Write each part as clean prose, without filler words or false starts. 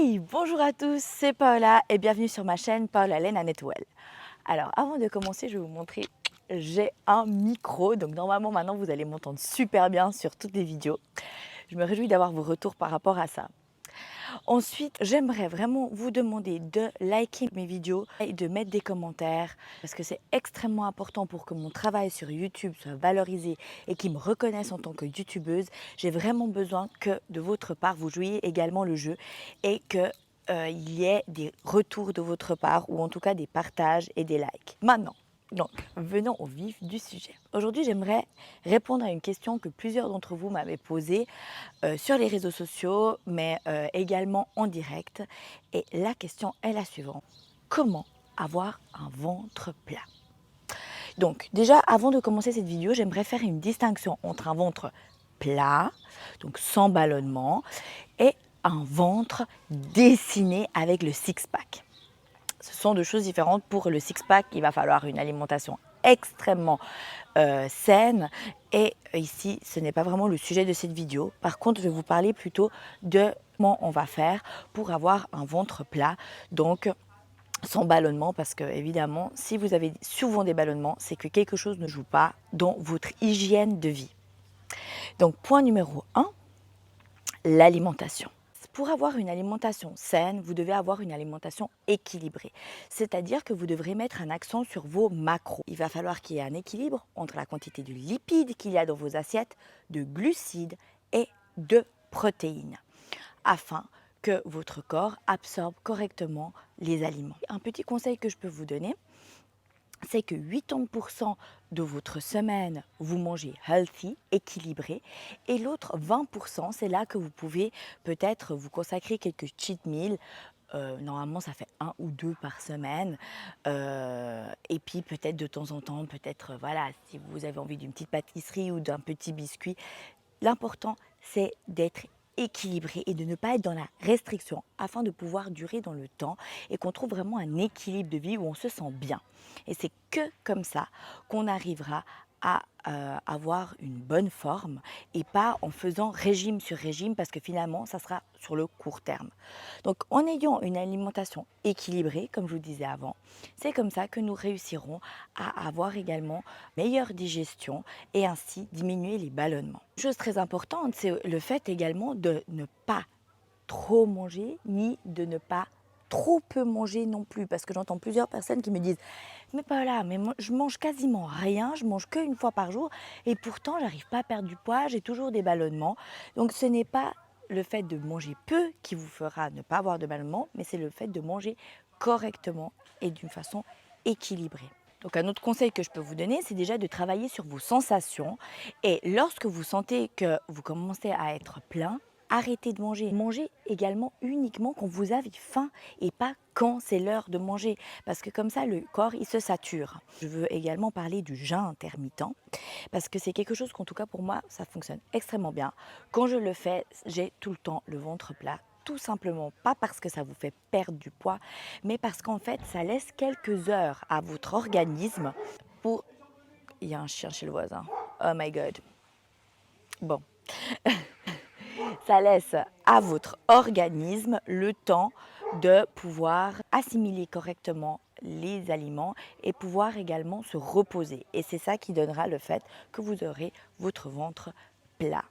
Hey, bonjour à tous, c'est Paola et bienvenue sur ma chaîne Paola Lena Netwell. Alors avant de commencer, je vais vous montrer, j'ai un micro, donc normalement maintenant vous allez m'entendre super bien sur toutes les vidéos. Je me réjouis d'avoir vos retours par rapport à ça. Ensuite, j'aimerais vraiment vous demander de liker mes vidéos et de mettre des commentaires parce que c'est extrêmement important pour que mon travail sur YouTube soit valorisé et qu'ils me reconnaissent en tant que youtubeuse. J'ai vraiment besoin que de votre part, vous jouiez également le jeu et que il y ait des retours de votre part ou en tout cas des partages et des likes. Maintenant, donc, venons au vif du sujet. Aujourd'hui, j'aimerais répondre à une question que plusieurs d'entre vous m'avaient posée sur les réseaux sociaux, mais également en direct. Et la question est la suivante. Comment avoir un ventre plat? Donc déjà, avant de commencer cette vidéo, j'aimerais faire une distinction entre un ventre plat, donc sans ballonnement, et un ventre dessiné avec le six-pack. Ce sont deux choses différentes. Pour le six-pack, il va falloir une alimentation extrêmement saine. Et ici, ce n'est pas vraiment le sujet de cette vidéo. Par contre, je vais vous parler plutôt de comment on va faire pour avoir un ventre plat. Donc, sans ballonnement, parce que évidemment, si vous avez souvent des ballonnements, c'est que quelque chose ne joue pas dans votre hygiène de vie. Donc, point numéro 1, l'alimentation. Pour avoir une alimentation saine, vous devez avoir une alimentation équilibrée. C'est-à-dire que vous devrez mettre un accent sur vos macros. Il va falloir qu'il y ait un équilibre entre la quantité de lipides qu'il y a dans vos assiettes, de glucides et de protéines, afin que votre corps absorbe correctement les aliments. Un petit conseil que je peux vous donner, c'est que 80% de votre semaine, vous mangez healthy, équilibré, et l'autre 20%, c'est là que vous pouvez peut-être vous consacrer quelques cheat meals. Normalement, ça fait 1 ou 2 par semaine. Et puis peut-être de temps en temps, peut-être, voilà, si vous avez envie d'une petite pâtisserie ou d'un petit biscuit. L'important, c'est d'être équilibré et de ne pas être dans la restriction afin de pouvoir durer dans le temps et qu'on trouve vraiment un équilibre de vie où on se sent bien. Et c'est que comme ça qu'on arrivera à avoir une bonne forme et pas en faisant régime sur régime parce que finalement, ça sera sur le court terme. Donc en ayant une alimentation équilibrée, comme je vous disais avant, c'est comme ça que nous réussirons à avoir également meilleure digestion et ainsi diminuer les ballonnements. Une chose très importante, c'est le fait également de ne pas trop manger ni de ne pas trop peu manger non plus, parce que j'entends plusieurs personnes qui me disent mais Paola, mais moi, je mange quasiment rien, je mange qu'une fois par jour et pourtant j'arrive pas à perdre du poids, j'ai toujours des ballonnements. Donc ce n'est pas le fait de manger peu qui vous fera ne pas avoir de ballonnements, mais c'est le fait de manger correctement et d'une façon équilibrée. Donc un autre conseil que je peux vous donner, c'est déjà de travailler sur vos sensations. Et lorsque vous sentez que vous commencez à être plein, arrêtez de manger. Mangez également uniquement quand vous avez faim et pas quand c'est l'heure de manger. Parce que comme ça, le corps, il se sature. Je veux également parler du jeûne intermittent. Parce que c'est quelque chose qu'en tout cas pour moi, ça fonctionne extrêmement bien. Quand je le fais, j'ai tout le temps le ventre plat. Tout simplement, pas parce que ça vous fait perdre du poids, mais parce qu'en fait, ça laisse quelques heures à votre organisme pour... Il y a un chien chez le voisin. Oh my God. Bon. Ça laisse à votre organisme le temps de pouvoir assimiler correctement les aliments et pouvoir également se reposer. Et c'est ça qui donnera le fait que vous aurez votre ventre plat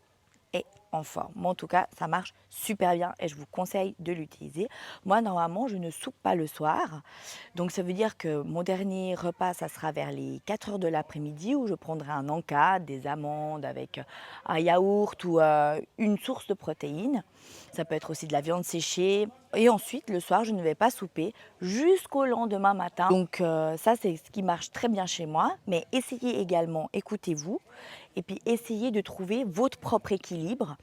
et en forme. Moi, en tout cas, ça marche super bien et je vous conseille de l'utiliser. Moi, normalement, je ne soupe pas le soir. Donc, ça veut dire que mon dernier repas, ça sera vers les 4 heures de l'après-midi où je prendrai un encas, des amandes avec un yaourt ou une source de protéines. Ça peut être aussi de la viande séchée. Et ensuite, le soir, je ne vais pas souper jusqu'au lendemain matin. Donc ça, c'est ce qui marche très bien chez moi. Mais essayez également, écoutez-vous, et puis essayez de trouver votre propre équilibre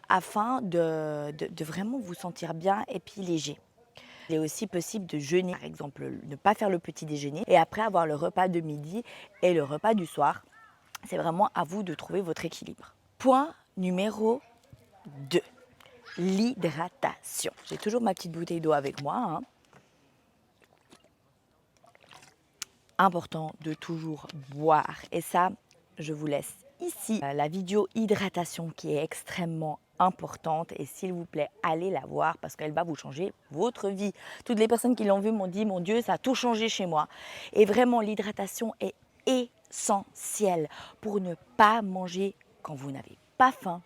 afin de vraiment vous sentir bien et puis léger. Il est aussi possible de jeûner, par exemple, ne pas faire le petit déjeuner et après avoir le repas de midi et le repas du soir. C'est vraiment à vous de trouver votre équilibre. Point numéro 2, l'hydratation. J'ai toujours ma petite bouteille d'eau avec moi, hein. Important de toujours boire. Et ça, je vous laisse ici la vidéo hydratation qui est extrêmement importante et s'il vous plaît, allez la voir parce qu'elle va vous changer votre vie. Toutes les personnes qui l'ont vue m'ont dit, mon Dieu, ça a tout changé chez moi. Et vraiment, l'hydratation est essentielle pour ne pas manger quand vous n'avez pas faim,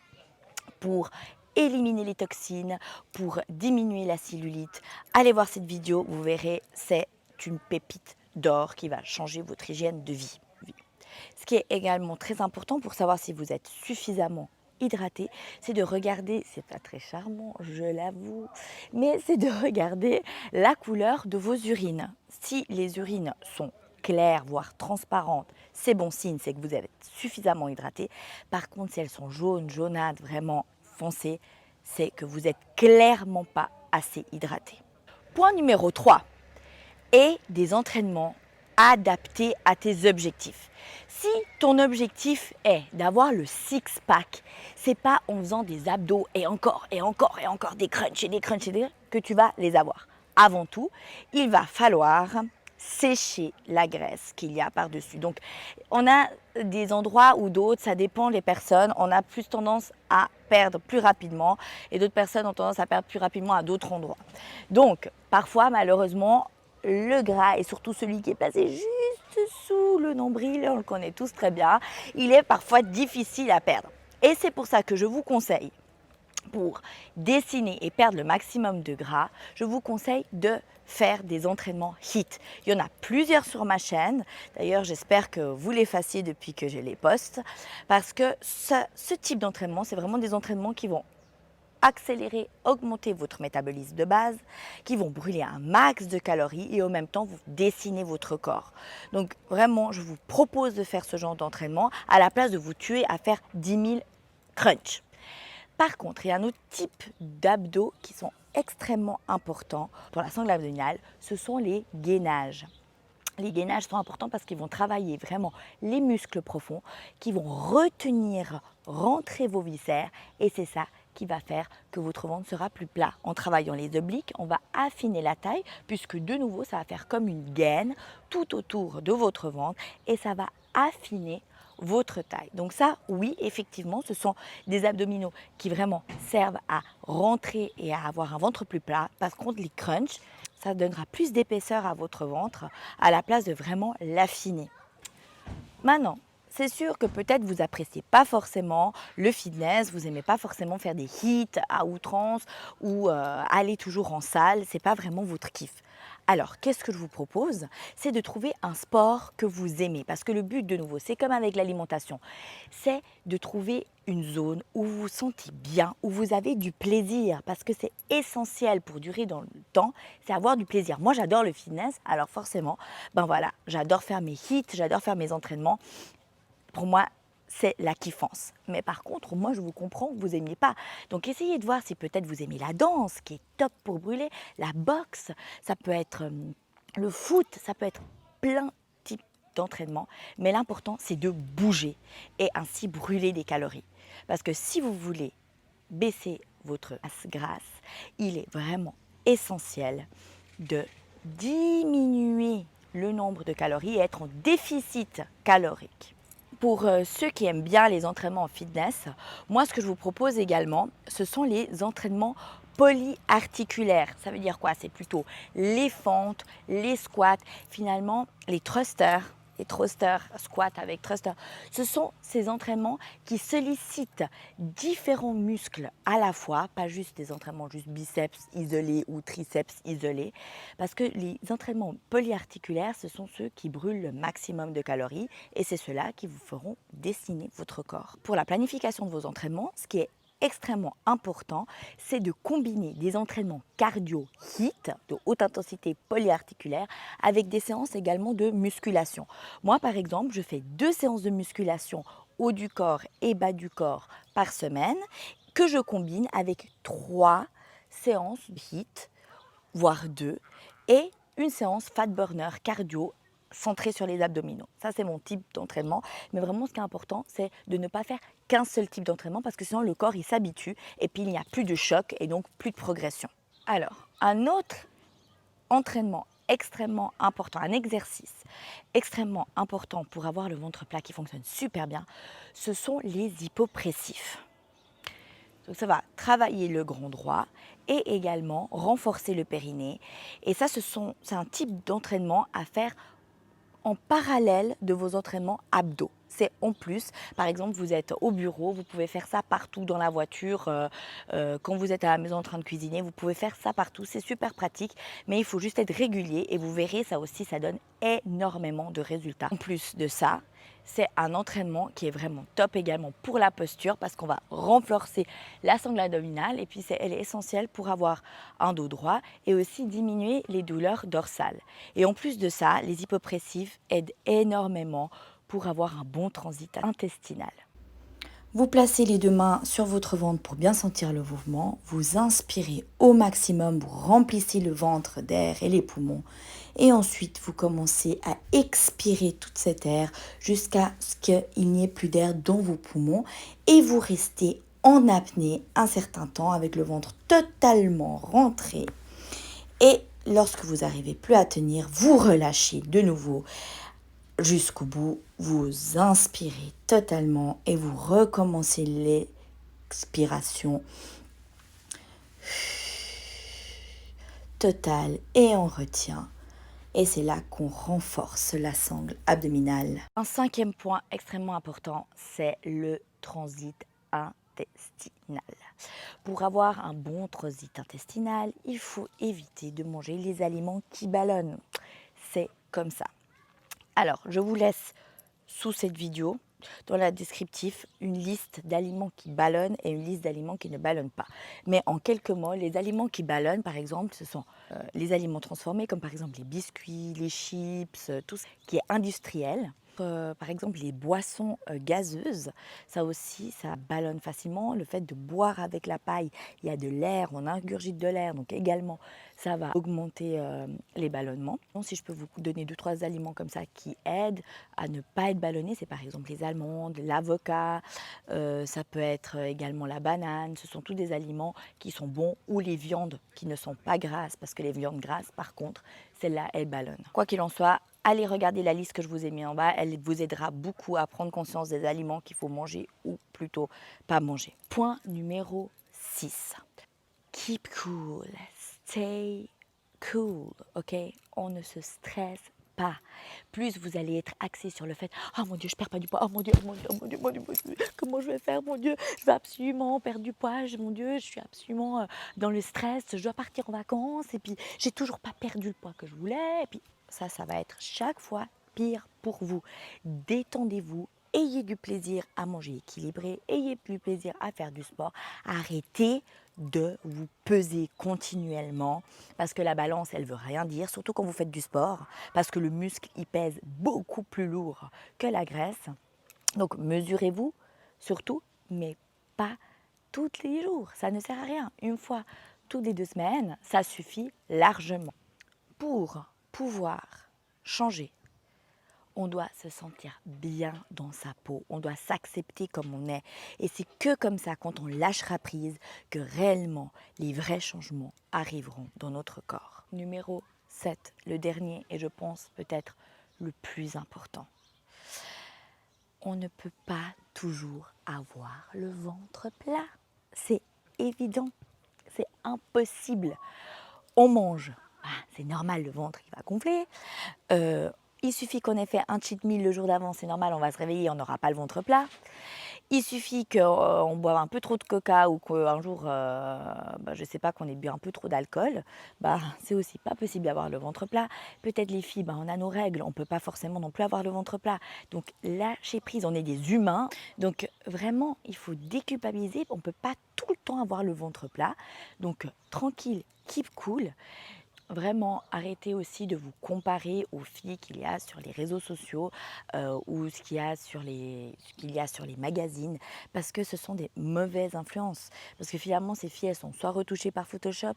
pour éliminer les toxines, pour diminuer la cellulite. Allez voir cette vidéo, vous verrez, c'est une pépite d'or qui va changer votre hygiène de vie. Ce qui est également très important pour savoir si vous êtes suffisamment hydraté, c'est de regarder, c'est pas très charmant, je l'avoue, mais c'est de regarder la couleur de vos urines. Si les urines sont claires, voire transparentes, c'est bon signe, c'est que vous êtes suffisamment hydraté. Par contre, si elles sont jaunes, jaunâtres, vraiment foncées, c'est que vous n'êtes clairement pas assez hydraté. Point numéro 3, et des entraînements adaptés à tes objectifs. Si ton objectif est d'avoir le six-pack, c'est pas en faisant des abdos et encore des crunchs et des crunchs que tu vas les avoir. Avant tout, il va falloir sécher la graisse qu'il y a par-dessus. Donc, on a des endroits ou d'autres, ça dépend des personnes. On a plus tendance à perdre plus rapidement et d'autres personnes ont tendance à perdre plus rapidement à d'autres endroits. Donc, parfois, malheureusement, le gras et surtout celui qui est placé juste sous le nombril, on le connaît tous très bien, il est parfois difficile à perdre. Et c'est pour ça que je vous conseille, pour dessiner et perdre le maximum de gras, je vous conseille de faire des entraînements HIIT. Il y en a plusieurs sur ma chaîne. D'ailleurs, j'espère que vous les fassiez depuis que je les poste. Parce que ce type d'entraînement, c'est vraiment des entraînements qui vont accélérer, augmenter votre métabolisme de base, qui vont brûler un max de calories et en même temps vous dessiner votre corps. Donc vraiment, je vous propose de faire ce genre d'entraînement à la place de vous tuer à faire 10 000 crunchs. Par contre, il y a un autre type d'abdos qui sont extrêmement importants pour la sangle abdominale, ce sont les gainages. Les gainages sont importants parce qu'ils vont travailler vraiment les muscles profonds, qui vont retenir, rentrer vos viscères et c'est ça qui va faire que votre ventre sera plus plat. En travaillant les obliques, on va affiner la taille puisque de nouveau, ça va faire comme une gaine tout autour de votre ventre et ça va affiner votre taille. Donc ça, oui, effectivement, ce sont des abdominaux qui vraiment servent à rentrer et à avoir un ventre plus plat. Par contre, les crunchs, ça donnera plus d'épaisseur à votre ventre à la place de vraiment l'affiner. Maintenant, c'est sûr que peut-être vous appréciez pas forcément le fitness, vous aimez pas forcément faire des hits à outrance ou aller toujours en salle, c'est pas vraiment votre kiff. Alors, qu'est-ce que je vous propose? C'est de trouver un sport que vous aimez. Parce que le but, de nouveau, c'est comme avec l'alimentation, c'est de trouver une zone où vous vous sentez bien, où vous avez du plaisir. Parce que c'est essentiel pour durer dans le temps, c'est avoir du plaisir. Moi, j'adore le fitness, alors forcément, ben voilà, j'adore faire mes hits, j'adore faire mes entraînements. Pour moi, c'est la kiffance. Mais par contre, moi, je vous comprends que vous n'aimiez pas. Donc, essayez de voir si peut-être vous aimez la danse, qui est top pour brûler, la boxe, ça peut être le foot, ça peut être plein de types d'entraînement. Mais l'important, c'est de bouger et ainsi brûler des calories. Parce que si vous voulez baisser votre masse grasse, il est vraiment essentiel de diminuer le nombre de calories et être en déficit calorique. Pour ceux qui aiment bien les entraînements en fitness, moi ce que je vous propose également, ce sont les entraînements polyarticulaires. Ça veut dire quoi? C'est plutôt les fentes, les squats, finalement les thrusters. Les thrusters, squat avec thruster, ce sont ces entraînements qui sollicitent différents muscles à la fois, pas juste des entraînements juste biceps isolés ou triceps isolés, parce que les entraînements polyarticulaires, ce sont ceux qui brûlent le maximum de calories et c'est ceux-là qui vous feront dessiner votre corps. Pour la planification de vos entraînements, ce qui est extrêmement important, c'est de combiner des entraînements cardio HIIT, de haute intensité polyarticulaire, avec des séances également de musculation. Moi, par exemple, je fais 2 séances de musculation haut du corps et bas du corps par semaine, que je combine avec 3 séances HIIT, voire 2, et une séance fat burner cardio centrée sur les abdominaux. Ça, c'est mon type d'entraînement. Mais vraiment, ce qui est important, c'est de ne pas faire qu'un seul type d'entraînement parce que sinon, le corps, il s'habitue et puis il n'y a plus de choc et donc plus de progression. Alors, un autre entraînement extrêmement important, un exercice extrêmement important pour avoir le ventre plat qui fonctionne super bien, ce sont les hypopressifs. Donc ça va travailler le grand droit et également renforcer le périnée. Et ça, c'est un type d'entraînement à faire en parallèle de vos entraînements abdos. C'est en plus, par exemple, vous êtes au bureau, vous pouvez faire ça partout dans la voiture, quand vous êtes à la maison en train de cuisiner, vous pouvez faire ça partout, c'est super pratique, mais il faut juste être régulier et vous verrez, ça aussi, ça donne énormément de résultats. En plus de ça, c'est un entraînement qui est vraiment top également pour la posture parce qu'on va renforcer la sangle abdominale et puis elle est essentielle pour avoir un dos droit et aussi diminuer les douleurs dorsales. Et en plus de ça, les hypopressifs aident énormément pour avoir un bon transit intestinal. Vous placez les deux mains sur votre ventre pour bien sentir le mouvement. Vous inspirez au maximum, vous remplissez le ventre d'air et les poumons. Et ensuite, vous commencez à expirer tout cet air jusqu'à ce qu'il n'y ait plus d'air dans vos poumons. Et vous restez en apnée un certain temps avec le ventre totalement rentré. Et lorsque vous n'arrivez plus à tenir, vous relâchez de nouveau jusqu'au bout, vous inspirez totalement et vous recommencez l'expiration totale et on retient. Et c'est là qu'on renforce la sangle abdominale. Un cinquième point extrêmement important, c'est le transit intestinal. Pour avoir un bon transit intestinal, il faut éviter de manger les aliments qui ballonnent. C'est comme ça. Alors, je vous laisse sous cette vidéo, dans la descriptif, une liste d'aliments qui ballonnent et une liste d'aliments qui ne ballonnent pas. Mais en quelques mots, les aliments qui ballonnent, par exemple, ce sont les aliments transformés, comme par exemple les biscuits, les chips, tout ce qui est industriel. Par exemple, les boissons gazeuses, ça aussi, ça ballonne facilement. Le fait de boire avec la paille, il y a de l'air, on ingurgite de l'air, donc également, ça va augmenter les ballonnements. Donc, si je peux vous donner 2-3 aliments comme ça qui aident à ne pas être ballonné, c'est par exemple les amandes, l'avocat, ça peut être également la banane. Ce sont tous des aliments qui sont bons, ou les viandes qui ne sont pas grasses, parce que les viandes grasses, par contre, celles-là, elles ballonnent. Quoi qu'il en soit, allez regarder la liste que je vous ai mise en bas, elle vous aidera beaucoup à prendre conscience des aliments qu'il faut manger ou plutôt pas manger. Point numéro 6. Keep cool, stay cool, ok? On ne se stresse pas. Plus vous allez être axé sur le fait « Oh mon Dieu, je perds pas du poids, oh mon Dieu, oh mon Dieu, oh mon Dieu, mon Dieu, mon Dieu, comment je vais faire, mon Dieu, je veux absolument perdre du poids, mon Dieu, je suis absolument dans le stress, je dois partir en vacances et puis j'ai toujours pas perdu le poids que je voulais. » Et puis ça va être chaque fois pire pour vous. Détendez-vous. Ayez du plaisir à manger équilibré, ayez du plaisir à faire du sport. Arrêtez de vous peser continuellement parce que la balance, elle veut rien dire, surtout quand vous faites du sport, parce que le muscle, il pèse beaucoup plus lourd que la graisse. Donc mesurez-vous surtout, mais pas tous les jours. Ça ne sert à rien. Une fois toutes les 2 semaines, ça suffit largement. Pour pouvoir changer, on doit se sentir bien dans sa peau, on doit s'accepter comme on est. Et c'est que comme ça, quand on lâchera prise, que réellement les vrais changements arriveront dans notre corps. Numéro 7, le dernier et je pense peut-être le plus important. On ne peut pas toujours avoir le ventre plat. C'est évident, c'est impossible. On mange, c'est normal, le ventre il va gonfler. Il suffit qu'on ait fait un cheat meal le jour d'avant, c'est normal, on va se réveiller, on n'aura pas le ventre plat. Il suffit qu'on boive un peu trop de coca ou qu'un jour, je ne sais pas, qu'on ait bu un peu trop d'alcool, c'est aussi pas possible d'avoir le ventre plat. Peut-être les filles, on a nos règles, on ne peut pas forcément non plus avoir le ventre plat. Donc lâcher prise, on est des humains. Donc vraiment, il faut déculpabiliser, on ne peut pas tout le temps avoir le ventre plat. Donc tranquille, keep cool. Vraiment, arrêtez aussi de vous comparer aux filles qu'il y a sur les réseaux sociaux ou ce qu'il y a sur les magazines, parce que ce sont des mauvaises influences. Parce que finalement, ces filles, elles sont soit retouchées par Photoshop,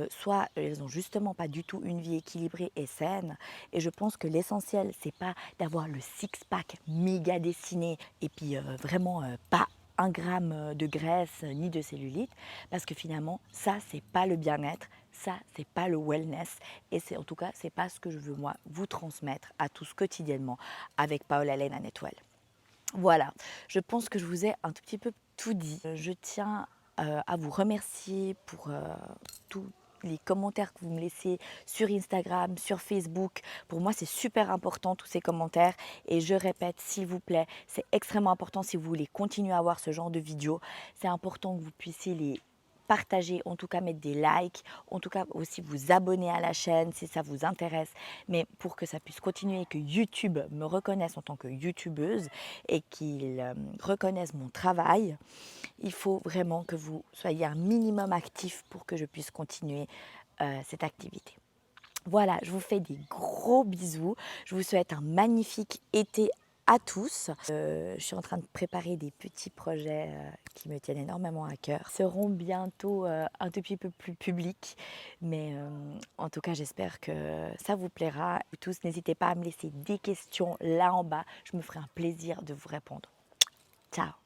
soit elles n'ont justement pas du tout une vie équilibrée et saine. Et je pense que l'essentiel, c'est pas d'avoir le six-pack méga dessiné et puis vraiment pas 1 gramme de graisse ni de cellulite, parce que finalement, ça, c'est pas le bien-être. Ça, c'est pas le wellness et c'est en tout cas, c'est pas ce que je veux moi vous transmettre à tous quotidiennement avec Paola Lena Netwell. Voilà, je pense que je vous ai un tout petit peu tout dit. Je tiens à vous remercier pour tous les commentaires que vous me laissez sur Instagram, sur Facebook. Pour moi, c'est super important tous ces commentaires. Et je répète, s'il vous plaît, c'est extrêmement important si vous voulez continuer à voir ce genre de vidéos. C'est important que vous puissiez les partager, en tout cas mettre des likes, en tout cas aussi vous abonner à la chaîne si ça vous intéresse, mais pour que ça puisse continuer et que YouTube me reconnaisse en tant que youtubeuse et qu'il reconnaisse mon travail, il faut vraiment que vous soyez un minimum actif pour que je puisse continuer cette activité. Voilà, je vous fais des gros bisous. Je vous souhaite un magnifique été à tous. Je suis en train de préparer des petits projets qui me tiennent énormément à cœur. Ils seront bientôt un tout petit peu plus publics, mais en tout cas, j'espère que ça vous plaira. Et tous, n'hésitez pas à me laisser des questions là en bas. Je me ferai un plaisir de vous répondre. Ciao!